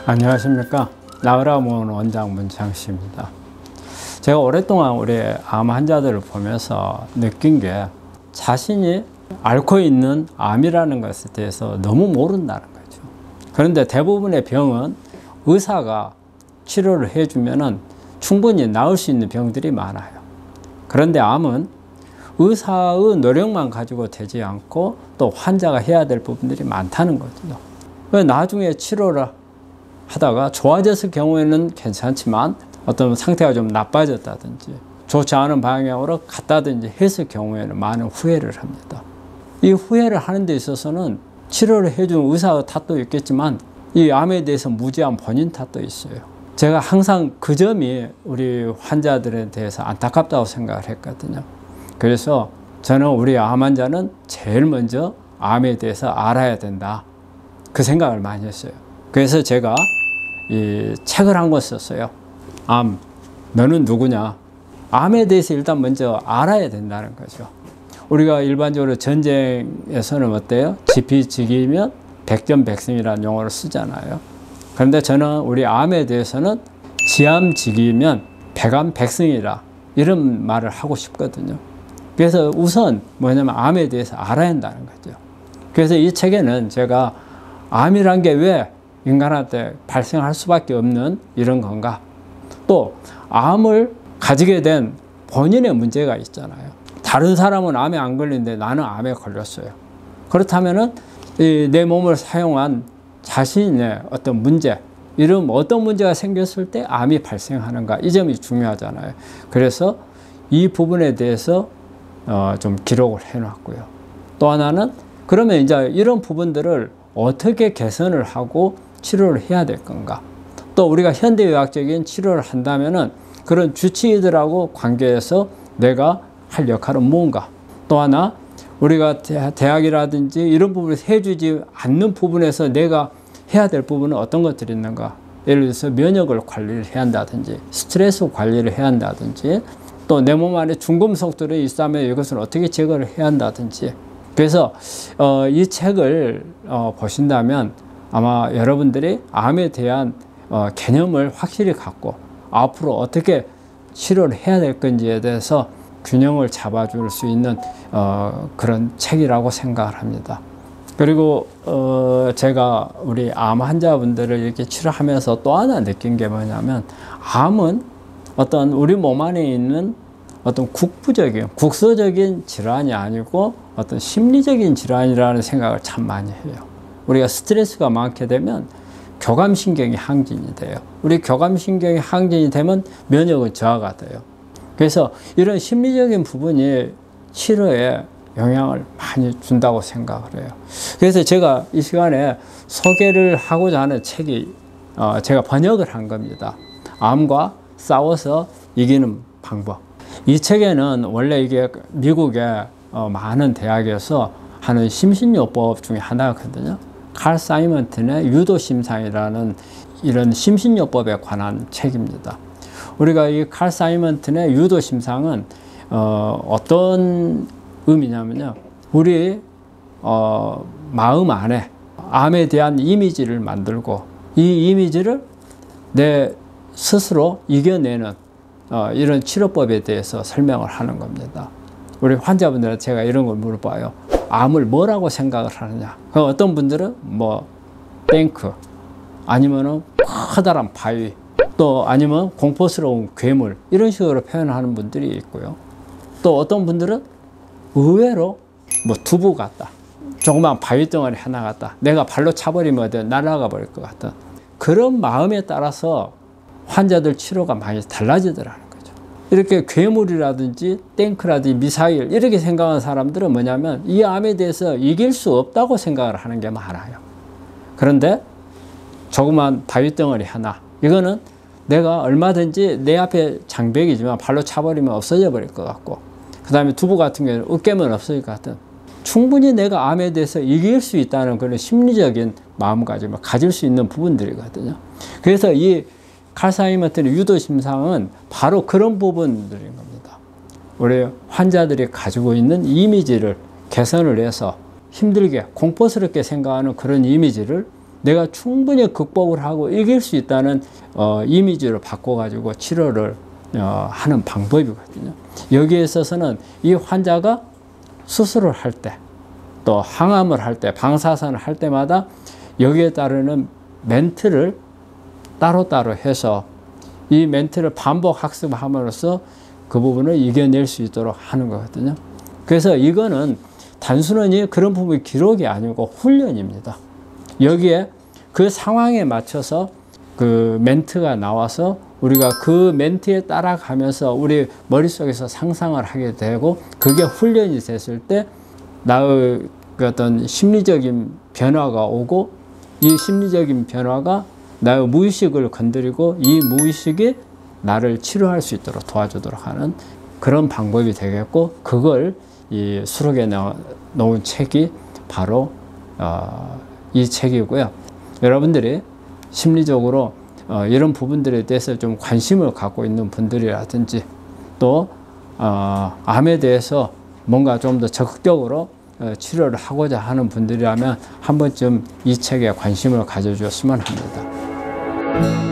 안녕하십니까. 나으라몬 원장 문창식입니다. 제가 오랫동안 우리 암 환자들을 보면서 느낀 게 자신이 앓고 있는 암이라는 것에 대해서 너무 모른다는 거죠. 그런데 대부분의 병은 의사가 치료를 해주면 충분히 나을 수 있는 병들이 많아요. 그런데 암은 의사의 노력만 가지고 되지 않고 또 환자가 해야 될 부분들이 많다는 거죠. 나중에 치료를 하다가 좋아졌을 경우에는 괜찮지만 어떤 상태가 좀 나빠졌다든지 좋지 않은 방향으로 갔다든지 했을 경우에는 많은 후회를 합니다. 이 후회를 하는 데 있어서는 치료를 해준 의사의 탓도 있겠지만 이 암에 대해서 무지한 본인 탓도 있어요. 제가 항상 그 점이 우리 환자들에 대해서 안타깝다고 생각을 했거든요. 그래서 저는 우리 암 환자는 제일 먼저 암에 대해서 알아야 된다, 그 생각을 많이 했어요. 그래서 제가 이 책을 한 권 썼어요. 암, 너는 누구냐? 암에 대해서 일단 먼저 알아야 된다는 거죠. 우리가 일반적으로 전쟁에서는 어때요? 지피지기면 백전백승이라는 용어를 쓰잖아요. 그런데 저는 우리 암에 대해서는 지암지기면 백암백승이라 이런 말을 하고 싶거든요. 그래서 우선 뭐냐면 암에 대해서 알아야 한다는 거죠. 그래서 이 책에는 제가 암이란 게 왜 인간한테 발생할 수밖에 없는 이런 건가, 또 암을 가지게 된 본인의 문제가 있잖아요. 다른 사람은 암에 안 걸리는데 나는 암에 걸렸어요. 그렇다면은 내 몸을 사용한 자신의 어떤 문제, 이런 어떤 문제가 생겼을 때 암이 발생하는가, 이 점이 중요하잖아요. 그래서 이 부분에 대해서 좀 기록을 해놨고요. 또 하나는 그러면 이제 이런 부분들을 어떻게 개선을 하고 치료를 해야 될 건가, 또 우리가 현대의학적인 치료를 한다면은 그런 주치의들하고 관계해서 내가 할 역할은 뭔가, 또 하나 우리가 대학이라든지 이런 부분을 해주지 않는 부분에서 내가 해야 될 부분은 어떤 것들이 있는가, 예를 들어서 면역을 관리를 해야 한다든지 스트레스 관리를 해야 한다든지 또 내 몸 안에 중금속들이 있다면 이것을 어떻게 제거를 해야 한다든지. 그래서 이 책을 보신다면 아마 여러분들이 암에 대한 개념을 확실히 갖고 앞으로 어떻게 치료를 해야 될 건지에 대해서 균형을 잡아줄 수 있는 그런 책이라고 생각을 합니다. 그리고 제가 우리 암 환자분들을 이렇게 치료하면서 또 하나 느낀 게 뭐냐면, 암은 어떤 우리 몸 안에 있는 어떤 국소적인 질환이 아니고 어떤 심리적인 질환이라는 생각을 참 많이 해요. 우리가 스트레스가 많게 되면 교감신경이 항진이 돼요. 우리 교감신경이 항진이 되면 면역은 저하가 돼요. 그래서 이런 심리적인 부분이 치료에 영향을 많이 준다고 생각을 해요. 그래서 제가 이 시간에 소개를 하고자 하는 책이 제가 번역을 한 겁니다. 암과 싸워서 이기는 방법. 이 책에는 원래 이게 미국의 많은 대학에서 하는 심신요법 중에 하나거든요. 칼 사이먼튼의 유도심상이라는 이런 심신요법에 관한 책입니다. 우리가 이 칼 사이먼튼의 유도심상은 어떤 의미냐면요, 우리 마음 안에 암에 대한 이미지를 만들고 이 이미지를 내 스스로 이겨내는 이런 치료법에 대해서 설명을 하는 겁니다. 우리 환자분들한테 제가 이런 걸 물어봐요. 암을 뭐라고 생각을 하느냐. 어떤 분들은 뭐 탱크, 아니면은 커다란 바위, 또 아니면 공포스러운 괴물, 이런 식으로 표현하는 분들이 있고요. 또 어떤 분들은 의외로 뭐 두부 같다, 조그만 바위 덩어리 하나 같다, 내가 발로 차버리면 날아가 버릴 것 같다, 그런 마음에 따라서 환자들 치료가 많이 달라지더라는 거죠. 이렇게 괴물이라든지 탱크라든지 미사일 이렇게 생각하는 사람들은 뭐냐면 이 암에 대해서 이길 수 없다고 생각을 하는 게 많아요. 그런데 조그만 바위 덩어리 하나, 이거는 내가 얼마든지 내 앞에 장벽이지만 발로 차버리면 없어져 버릴 것 같고, 그 다음에 두부 같은 경우는 으깨면 없어질 것 같은, 충분히 내가 암에 대해서 이길 수 있다는 그런 심리적인 마음가짐을 가질 수 있는 부분들이거든요. 그래서 이 칼 사이먼튼의 유도심상은 바로 그런 부분들인 겁니다. 우리 환자들이 가지고 있는 이미지를 개선을 해서 힘들게 공포스럽게 생각하는 그런 이미지를 내가 충분히 극복을 하고 이길 수 있다는 이미지로 바꿔가지고 치료를 하는 방법이거든요. 여기에 있어서는 이 환자가 수술을 할 때, 또 항암을 할 때, 방사선을 할 때마다 여기에 따르는 멘트를 따로따로 해서 이 멘트를 반복 학습함으로써 그 부분을 이겨낼 수 있도록 하는 거거든요. 그래서 이거는 단순히 그런 부분의 기록이 아니고 훈련입니다. 여기에 그 상황에 맞춰서 그 멘트가 나와서 우리가 그 멘트에 따라가면서 우리 머릿속에서 상상을 하게 되고, 그게 훈련이 됐을 때 나의 그 어떤 심리적인 변화가 오고, 이 심리적인 변화가 나의 무의식을 건드리고 이 무의식이 나를 치료할 수 있도록 도와주도록 하는 그런 방법이 되겠고, 그걸 이 수록에 놓은 책이 바로 이 책이고요. 여러분들이 심리적으로 이런 부분들에 대해서 좀 관심을 갖고 있는 분들이라든지, 또 암에 대해서 뭔가 좀 더 적극적으로 치료를 하고자 하는 분들이라면 한 번쯤 이 책에 관심을 가져주었으면 합니다.